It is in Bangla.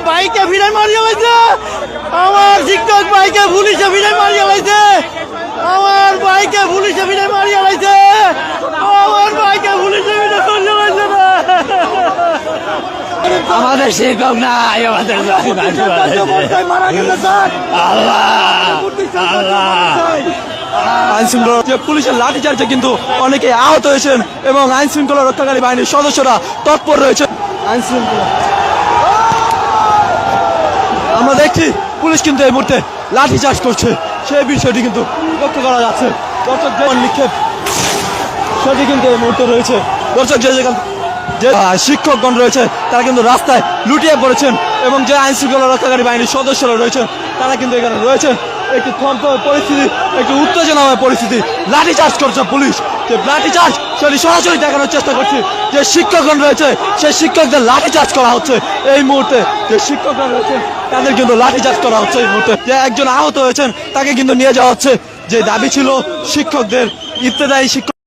বাইকে ফিরে মারিয়ে লাইছে, আমার শিক্ষক বাইকে পুলিশে ফিরে মারিয়ে লাইছে, আমার বাইকে পুলিশে ফিরে মারিয়ে লাইছে, আমার বাইকে পুলিশে ফিরে মারিয়ে লাইছে না। আমাদের শিক্ষক নাই, আমাদের আইন শৃঙ্খলা যে পুলিশের লাঠিচার্জে কিন্তু অনেকে আহত হয়েছেন এবং আইন শৃঙ্খলা রক্ষাকারী বাহিনীর সদস্যরা তৎপর রয়েছে। আইন শৃঙ্খলা আমরা দেখছি পুলিশ কিন্তু এই মুহূর্তে লাঠিচার্জ করছে, সেই বিষয়টি কিন্তু লক্ষ্য করা যাচ্ছে। দর্শক যেমন নিক্ষেপ সেটি কিন্তু এই মুহূর্তে রয়েছে। দর্শক যে শিক্ষকগণ রয়েছে তারা কিন্তু রাস্তায় লুটিয়ে পড়েছেন এবং যে আইন শৃঙ্খলা রক্ষাকারী বাহিনীর সদস্যরা রয়েছেন তারা কিন্তু এখানে রয়েছেন। একটি থমথমে পরিস্থিতি, একটি উত্তেজনাময় পরিস্থিতি। লাঠিচার্জ করছে পুলিশ, যে লাঠিচার্জ সেটি সরাসরি দেখানোর চেষ্টা করছে। যে শিক্ষকগণ রয়েছে সেই শিক্ষকদের লাঠিচার্জ করা হচ্ছে এই মুহূর্তে। যে শিক্ষকগণ রয়েছেন তাদের কিন্তু লাঠিচার্জ করা হচ্ছে এই মুহূর্তে। যে একজন আহত হয়েছেন তাকে কিন্তু নিয়ে যাওয়া হচ্ছে। যে দাবি ছিল শিক্ষকদের, ইবতেদায়ী শিক্ষক